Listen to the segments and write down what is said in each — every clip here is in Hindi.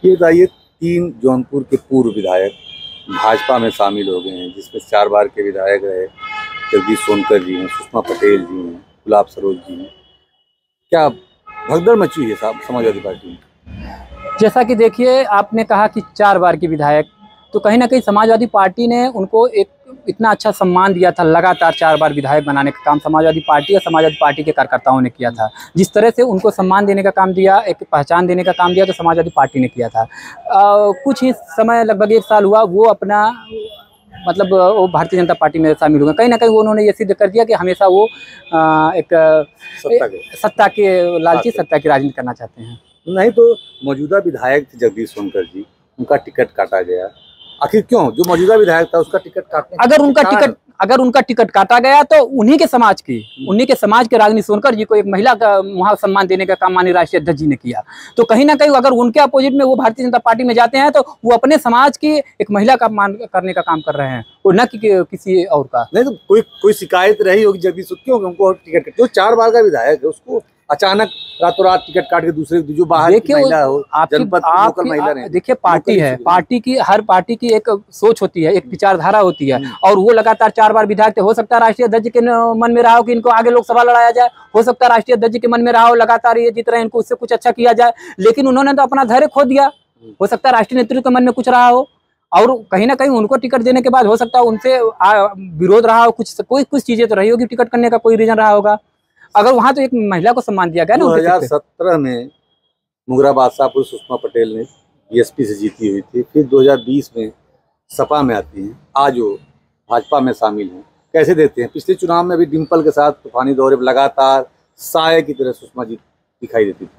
ये बताइए, 3 जौनपुर के पूर्व विधायक भाजपा में शामिल हो गए हैं, जिसमें 4 बार के विधायक रहे जगदीश सोनकर जी हैं, सुषमा पटेल जी हैं, गुलाब सरोज जी हैं। क्या भगदड़ मची हुई है साहब समाजवादी पार्टी में? जैसा कि देखिए, आपने कहा कि 4 बार के विधायक, तो कहीं ना कहीं समाजवादी पार्टी ने उनको एक इतना अच्छा सम्मान दिया था। लगातार 4 बार विधायक बनाने का काम समाजवादी पार्टी और समाजवादी पार्टी के कार्यकर्ताओं ने किया था। जिस तरह से उनको सम्मान देने का काम दिया, एक पहचान देने का काम दिया, तो समाजवादी पार्टी ने किया था। कुछ ही समय, लगभग 1 साल हुआ, वो अपना मतलब वो भारतीय जनता पार्टी में शामिल हुए। कहीं ना कहीं उन्होंने ये सिद्ध कर दिया कि हमेशा वो एक सत्ता के लालची, सत्ता की राजनीति करना चाहते हैं। नहीं तो मौजूदा विधायक थे जगदीश सोनकर जी, उनका टिकट काटा गया। आखिर क्यों? जो मौजूदा विधायक था उसका टिकट काटने, अगर उनका टिकट काटा गया तो उन्हीं के समाज के रागिनी सोनकर जी को एक महिला का वहाँ सम्मान देने का काम माननीय राष्ट्रीय अध्यक्ष जी ने किया। तो कहीं ना कहीं अगर उनके अपोजिट में वो भारतीय जनता पार्टी में जाते हैं तो वो अपने समाज की एक महिला का मान करने का काम कर रहे हैं, और न कि किसी और का। नहीं तो कोई शिकायत रही होगी जगदीश, क्यों उनको टिकट, जो 4 बार का विधायक है उसको अचानक रातों रात टिकट काट के दूसरे जो बाहर की महिला हो, जनपद लोकल महिला नहीं। देखिए, पार्टी है, हर पार्टी की एक सोच होती है, एक विचारधारा होती है, और वो लगातार 4 बार विधायक थे। हो सकता है राष्ट्रीय अध्यक्ष के मन में रहा हो कि इनको आगे लोकसभा लड़ाया जाए, हो सकता है राष्ट्रीय अध्यक्ष के मन में रहा हो लगातार ये जीत रहे हैं, इनको उससे कुछ अच्छा किया जाए, लेकिन उन्होंने तो अपना धैर्य खो दिया। हो सकता है राष्ट्रीय नेतृत्व के मन में कुछ रहा हो, और कहीं ना कहीं उनको टिकट देने के बाद हो सकता है उनसे विरोध रहा हो, कुछ चीजें तो रही होगी, टिकट करने का कोई रीजन रहा होगा। अगर वहां तो एक महिला को सम्मान दिया गया ना। 2017 में मुगरा बादशाहपुर सुषमा पटेल ने बीएसपी से जीती हुई थी, फिर 2020 में सपा में आती हैं, आज वो भाजपा में शामिल हैं। कैसे देते हैं? पिछले चुनाव में भी डिम्पल के साथ तूफानी दौरे लगातार साये की तरह सुषमा जी दिखाई देती थी,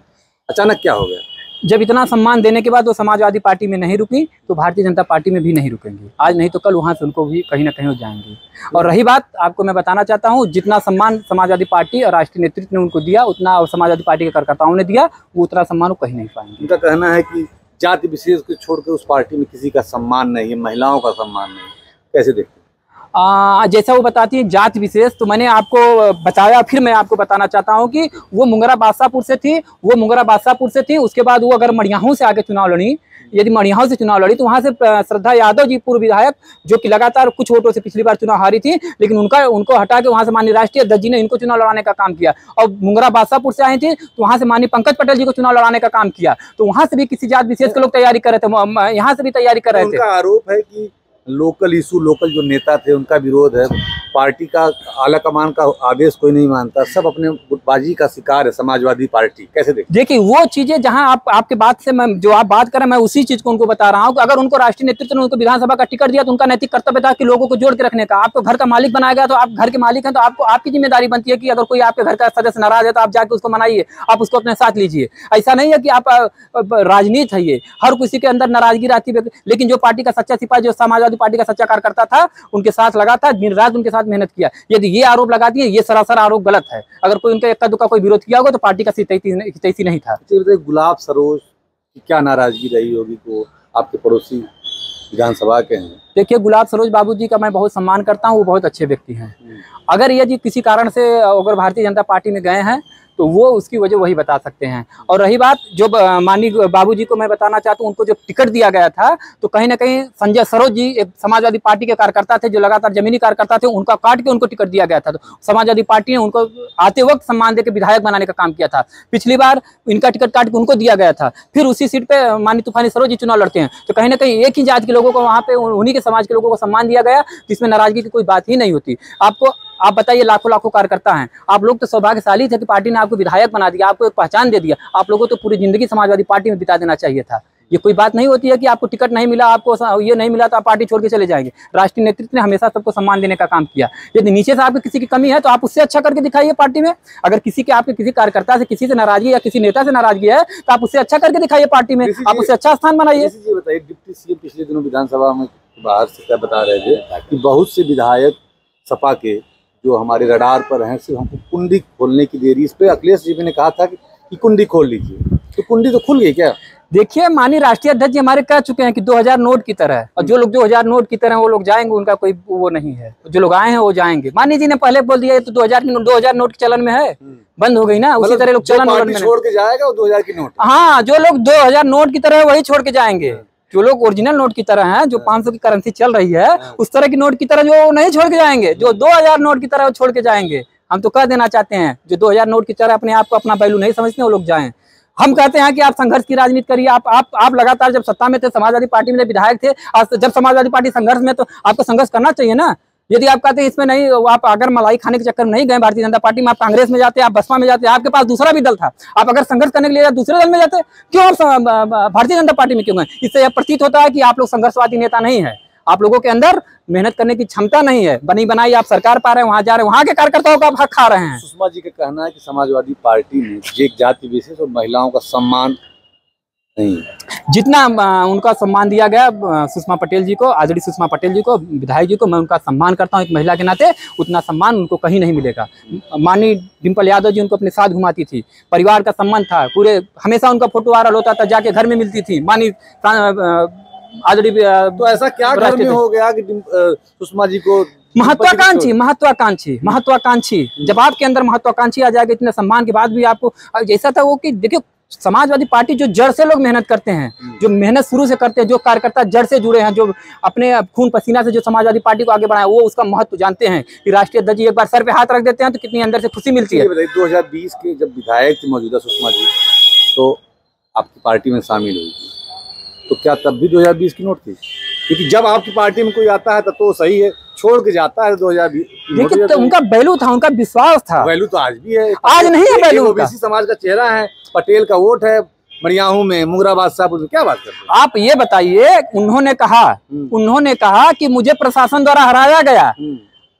अचानक क्या हो गया? जब इतना सम्मान देने के बाद वो समाजवादी पार्टी में नहीं रुकी तो भारतीय जनता पार्टी में भी नहीं रुकेंगी। आज नहीं तो कल वहां से उनको भी कहीं ना कहीं हो जाएंगी। और रही बात, आपको मैं बताना चाहता हूं, जितना सम्मान समाजवादी पार्टी और राष्ट्रीय नेतृत्व ने उनको दिया, उतना समाजवादी पार्टी के कार्यकर्ताओं ने दिया, वो उतना सम्मान वो कहीं नहीं पाएंगे। उनका कहना है कि जाति विशेष को छोड़कर उस पार्टी में किसी का सम्मान नहीं है, महिलाओं का सम्मान नहीं। कैसे देखते हैं? जैसा वो बताती है जात विशेष, तो मैंने आपको बताया, फिर मैं आपको बताना चाहता हूं कि वो मुंगरा बादशाहपुर से थी। उसके बाद वो अगर मड़ियाहू से आगे चुनाव लड़ी, यदि मड़ियाहू से चुनाव लड़ी तो वहां से श्रद्धा यादव जी, पूर्व विधायक, जो कि लगातार कुछ वोटों से पिछली बार चुनाव हारी थी, लेकिन उनको हटा के वहां से माननीय राष्ट्रीय अध्यक्ष जी ने इनको चुनाव लड़ाने का काम किया। और मुंगरा बादशाहपुर से आई थी तो वहां से माननीय पंकज पटेल जी को चुनाव लड़ाने का काम किया। तो वहां से भी किसी जात विशेष के लोग तैयारी कर रहे थे, यहाँ से भी तैयारी कर रहे थे। उनका आरोप है कि लोकल जो नेता थे उनका विरोध है, पार्टी का आला कमान का आदेश कोई नहीं मानता, सब अपने गुटबाजी का शिकार है समाजवादी पार्टी। कैसे देखिए वो चीजें जहां आपके बात से मैं जो आप बात कर रहे हैं, मैं उसी चीज को उनको बता रहा हूं कि अगर उनको राष्ट्रीय नेतृत्व ने उनको विधानसभा का टिकट दिया तो उनका नैतिक कर्तव्य था कि लोगों को जोड़ के रखने का। आपको घर का मालिक बनाया गया तो आप घर के मालिक हैं, तो आपको आपकी जिम्मेदारी बनती है कि अगर कोई आपके घर का सदस्य नाराज है तो आप जाके उसको मनाइए, आप उसको अपने साथ लीजिए। ऐसा नहीं है कि आप राजनीति है, ये हर किसी के अंदर नाराजगी रहती है, लेकिन जो पार्टी का सच्चा सिपाही, जो समाजवादी पार्टी का सच्चा कार्यकर्ता था, उनके साथ लगा था, दिन रात उनके साथ मेहनत किया। यदि ये आरोप लगाती है, ये सरासर आरोप गलत है। अगर कोई उनका इक्का दुक्का कोई विरोध किया होगा तो पार्टी का हितैषी नहीं था। गुलाब सरोज की क्या नाराजगी रही होगी को आपके पड़ोसी विधानसभा के हैं? देखिए, गुलाब सरोज बाबूजी का मैं बहुत सम्मान करता हूँ, वो बहुत अच्छे व्यक्ति हैं। अगर यदि किसी कारण से अगर भारतीय जनता पार्टी में गए हैं तो वो उसकी वजह वही बता सकते हैं। और रही बात, जो माननीय बाबूजी को मैं बताना चाहता हूँ, उनको जो टिकट दिया गया था तो कहीं ना कहीं संजय सरोज जी एक समाजवादी पार्टी के कार्यकर्ता थे, जो लगातार जमीनी कार्यकर्ता थे, उनका काट के उनको टिकट दिया गया था। तो समाजवादी पार्टी ने उनको आते वक्त सम्मान देकर विधायक बनाने का काम किया था। पिछली बार इनका टिकट काट के उनको दिया गया था, फिर उसी सीट पे माननीय तूफानी सरोज जी चुनाव लड़ते हैं। तो कहीं ना कहीं एक ही जात के लोगों को वहाँ पे, उन्हीं के समाज के लोगों को सम्मान दिया गया, जिसमें नाराजगी की कोई बात ही नहीं होती। आप बताइए, लाखों लाखों कार्यकर्ता हैं, आप लोग तो सौभाग्यशाली थे कि पार्टी ने आपको विधायक बना दिया, आपको एक पहचान दे दिया। आप लोगों को तो पूरी जिंदगी समाजवादी पार्टी में बिता देना चाहिए था। ये कोई बात नहीं होती है कि आपको टिकट नहीं मिला, आपको ये नहीं मिला तो आप पार्टी छोड़ के चले जाएंगे। राष्ट्रीय नेतृत्व ने हमेशा सबको सम्मान देने का काम किया। यदि नीचे से आपको किसी की कमी है तो आप उससे अच्छा करके दिखाइए पार्टी में। अगर आपके किसी कार्यकर्ता से, किसी से नाराजगी या किसी नेता से नाराजगी है तो आप उससे अच्छा करके दिखाइए पार्टी में, आप उससे अच्छा स्थान बनाइए। बताइए, डिप्टी सीएम पिछले दिनों विधानसभा में बाहर से क्या बता रहे थे कि बहुत से विधायक सपा के जो हमारे रडार पर हैं, सिर्फ हमको कुंडी खोलने की देरी। इस पे अखिलेश जी ने कहा था कि कुंडी खोल लीजिए, तो कुंडी तो खुल गई क्या? देखिए माननीय राष्ट्रीय अध्यक्ष जी हमारे कह चुके हैं कि 2000 नोट की तरह है, और जो लोग 2000 नोट की तरह वो लोग जाएंगे, उनका कोई वो नहीं है। जो लोग आए हैं वो जाएंगे। माननीय जी ने पहले बोल दिया तो 2000 नोट के चलन में है, बंद हो गई ना। उसी तरह लोग चलन में छोड़ के जाएगा वो 2000 की नोट। हाँ, जो लोग 2000 नोट की तरह है वही छोड़ के जाएंगे। जो लोग ओरिजिनल नोट की तरह हैं, जो 500 की करेंसी चल रही है उस तरह की नोट की तरह जो नहीं छोड़ के जाएंगे, जो 2000 नोट की तरह वो छोड़ के जाएंगे। हम तो कह देना चाहते हैं जो 2000 नोट की तरह अपने आप को अपना वैल्यू नहीं समझते वो लोग जाएं। हम कहते हैं कि आप संघर्ष की राजनीति करिए। आप लगातार जब सत्ता में थे, समाजवादी पार्टी में विधायक थे, आज जब समाजवादी पार्टी संघर्ष में, तो आपको संघर्ष करना चाहिए ना। यदि आप कहते हैं इसमें नहीं, आप अगर मलाई खाने के चक्कर में नहीं गए भारतीय जनता पार्टी में, आप कांग्रेस में जाते, आप बसपा में जाते, आपके पास दूसरा भी दल था, आप अगर संघर्ष करने के लिए दूसरे दल में जाते, क्यों आप भारतीय जनता पार्टी में क्यों गए? इससे यह प्रतीत होता है कि आप लोग संघर्षवादी नेता नहीं है, आप लोगों के अंदर मेहनत करने की क्षमता नहीं है। बनी बनाई आप सरकार पा रहे हैं, वहां जा रहे हैं, वहां के कार्यकर्ताओं का आप हक खा रहे हैं। सुषमा जी का कहना है कि समाजवादी पार्टी में एक जाति विशेष और महिलाओं का सम्मान नहीं, जितना उनका सम्मान दिया गया सुषमा पटेल जी को, आदरणीय सुषमा पटेल जी को, विधायक जी को, मैं उनका सम्मान करता हूं एक महिला के नाते, उतना सम्मान उनको कहीं नहीं मिलेगा। माननीय डिम्पल यादव जी उनको अपने साथ घुमाती थी, परिवार का सम्मान था, पूरे हमेशा उनका फोटो वायरल होता था, जाके घर में मिलती थी। माननीय आदरणीय तो ऐसा क्या घर में हो गया कि सुषमा जी को महत्वाकांक्षी जब आपके अंदर महत्वाकांक्षी आ जाएगा, इतने सम्मान के बाद भी आपको जैसा था वो कि देखिए समाजवादी पार्टी जो जड़ से लोग मेहनत करते हैं, जो मेहनत शुरू से करते हैं, जो कार्यकर्ता जड़ से जुड़े हैं, जो अपने खून पसीना से जो समाजवादी पार्टी को आगे बढ़ाया, वो उसका महत्व जानते हैं कि राष्ट्रीय अध्यक्ष जी एक बार सर पे हाथ रख देते हैं तो कितनी अंदर से खुशी मिलती है। 2020 के जब विधायक थी मौजूदा सुषमा जी, तो आपकी पार्टी में शामिल हुई थी, तो क्या तब भी 2020 की नोट थी? क्योंकि जब आपकी पार्टी में कोई आता है तब तो सही है, छोड़ के जाता है 2020। देखिए तो उनका वैल्यू था, उनका विश्वास था। वैल्यू तो आज भी है, आज नहीं है वैल्यू। ओबीसी समाज का चेहरा है, पटेल का वोट है मड़ियाहू में, मुगराबाद साहब में, क्या बात करते हैं आप? ये बताइए, उन्होंने कहा कि मुझे प्रशासन द्वारा हराया गया।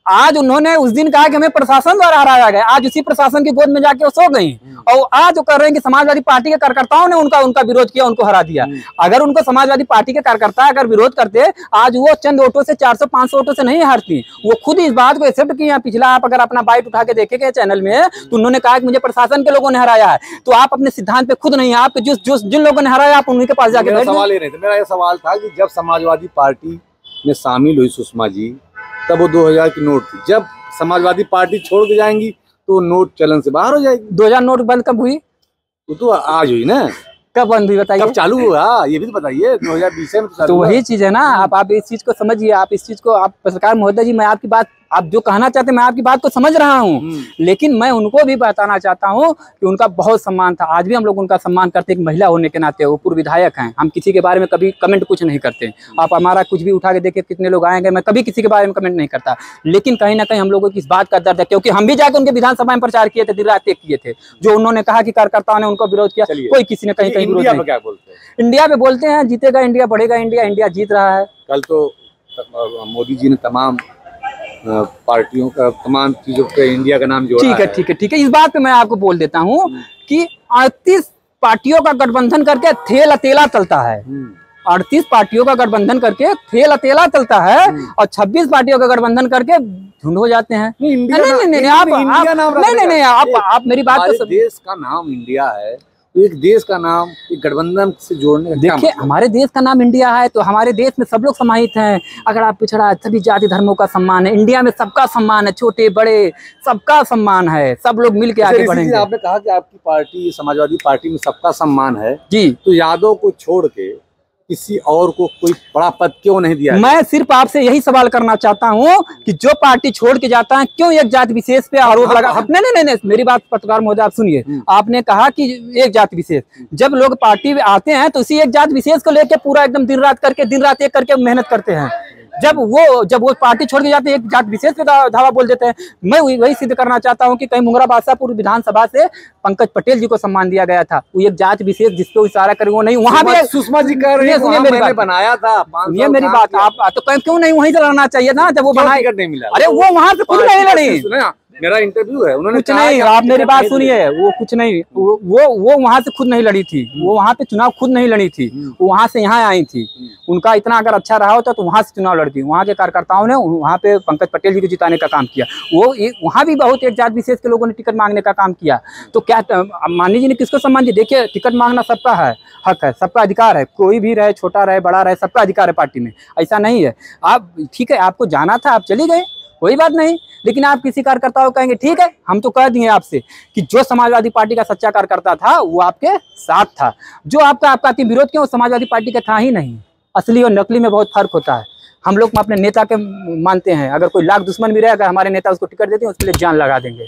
आज उन्होंने उस दिन कहा कि हमें प्रशासन द्वारा हराया गया, आज उसी प्रशासन की गोद में जाके वो सो गई। और आज वो कर रहे हैं कि समाजवादी पार्टी के कार्यकर्ताओं ने उनका विरोध किया, उनको हरा दिया। अगर उनको समाजवादी पार्टी के कार्यकर्ता अगर विरोध करते, आज वो चंद वोटों से 400-500 वोटों से नहीं हारती। वो खुद इस बात को एक्सेप्ट किया। पिछला आप अगर अपना बाइट उठा के देखेंगे चैनल में, तो उन्होंने कहा कि मुझे प्रशासन के लोगों ने हराया है। तो आप अपने सिद्धांत पे खुद नहीं है, आप जिन लोगों ने हराया आप उन्हीं के पास जाके। सवाल ये नहीं था, मेरा ये सवाल था कि जब समाजवादी पार्टी में शामिल हुई सुषमा जी, तब वो 2000 की नोट थी। जब समाजवादी पार्टी छोड़ के जाएंगी तो नोट चलन से बाहर हो जाएगी। 2000 नोट बंद कब हुई? वो तो आज हुई ना। कब बंद हुई बताइए? कब चालू हुआ ये भी तो बताइए। 2020 में तो वही चीज है ना। आप इस चीज को समझिए, आप इस चीज को, आप पत्रकार महोदय जी, मैं आपकी बात, आप जो कहना चाहते हैं मैं आपकी बात को समझ रहा हूँ, लेकिन मैं उनको भी बताना चाहता हूँ कि उनका बहुत सम्मान था। आज भी हम लोग उनका सम्मान करते हैं, एक महिला होने के नाते। वो पूर्व विधायक हैं, हम किसी के बारे में कभी कमेंट कुछ नहीं करते। आप हमारा कुछ भी उठा के देखिए, कितने लोग आएंगे, मैं कभी किसी के बारे में कमेंट नहीं करता। लेकिन कहीं ना कहीं हम लोगों की इस बात का दर्द है, क्योंकि हम भी जाकर उनके विधानसभा में प्रचार किए थे, दिन रात एक किए थे। जो उन्होंने कहा कि कार्यकर्ताओं ने उनको विरोध किया, कोई किसी ने कहीं कहीं विरोध नहीं। क्या बोलते हैं? इंडिया में बोलते हैं जीतेगा इंडिया, बढ़ेगा इंडिया, इंडिया जीत रहा है। कल तो मोदी जी ने तमाम पार्टियों का, तमाम चीजों पे इंडिया का नाम जोड़ा है। ठीक है। इस बात पे मैं आपको बोल देता हूँ कि 38 पार्टियों का गठबंधन करके थेल अकेला चलता है। 38 पार्टियों का गठबंधन करके थेल अकेला चलता है, और 26 पार्टियों का गठबंधन करके झुंड हो जाते हैं। नहीं, आप मेरी बात को, देश का नाम इंडिया है, एक देश का नाम एक गठबंधन से जोड़ने का। देखिए हमारे देश का नाम इंडिया है, तो हमारे देश में सब लोग समाहित हैं। अगर आप पिछड़ा, सभी जाति धर्मों का सम्मान है इंडिया में, सबका सम्मान है, छोटे बड़े सबका सम्मान है, सब लोग मिलकर आगे बढ़ेंगे। आपने कहा कि आपकी पार्टी समाजवादी पार्टी में सबका सम्मान है जी, तो यादव को छोड़ के किसी और को कोई बड़ा पद क्यों नहीं दिया? मैं सिर्फ आपसे यही सवाल करना चाहता हूं कि जो पार्टी छोड़ के जाता है क्यों एक जाति विशेष पे आरोप लगा? नहीं, मेरी बात पत्रकार महोदय आप सुनिए। आपने कहा कि एक जाति विशेष, जब लोग पार्टी में आते हैं तो इसी एक जाति विशेष को लेकर पूरा एकदम दिन रात एक करके मेहनत करते हैं। जब वो पार्टी छोड़ के जाते हैं, एक जाति विशेष पे धावा बोल देते हैं। मैं वही सिद्ध करना चाहता हूं कि कहीं मुंगरा बादशाहपुर विधानसभा से पंकज पटेल जी को सम्मान दिया गया था, वो एक जाति विशेष जिसको इशारा करे वो नहीं। वहां भी सुषमा जी कह रही है मैंने बनाया था, ये मेरी बात। आप तो क्यों नहीं वहीं से लड़ना चाहिए था जब वो बनाया? नहीं मिला। अरे वो वहां से खुद नहीं लड़ी। मेरा इंटरव्यू है, उन्होंने कुछ नहीं, आप मेरी बात सुनिए, वो कुछ नहीं, वो वहां से खुद नहीं लड़ी थी, वो वहां पे चुनाव खुद नहीं लड़ी थी, वो वहां से यहाँ आई थी। उनका इतना अगर अच्छा रहा होता तो वहां से चुनाव लड़ती। वहां के कार्यकर्ताओं ने वहां पे पंकज पटेल जी को जिताने का काम किया। वो वहां भी बहुत एक जात विशेष के लोगों ने टिकट मांगने का काम किया। तो क्या माननीय जी ने किसको सम्मान दिया? देखिए, टिकट मांगना सबका है, हक है, सबका अधिकार है, कोई भी रहे, छोटा रहे, बड़ा रहे, सबका अधिकार है पार्टी में, ऐसा नहीं है। आप ठीक है, आपको जाना था, आप चली गए, कोई बात नहीं, लेकिन आप किसी कार्यकर्ता को कहेंगे ठीक है, हम तो कह दिए आपसे कि जो समाजवादी पार्टी का सच्चा कार्यकर्ता था वो आपके साथ था। जो आपका अति विरोध क्यों, समाजवादी पार्टी का था ही नहीं। असली और नकली में बहुत फर्क होता है। हम लोग अपने नेता के मानते हैं, अगर कोई लाख दुश्मन भी रहेगा, हमारे नेता उसको टिकट देते हैं, उसके लिए जान लगा देंगे।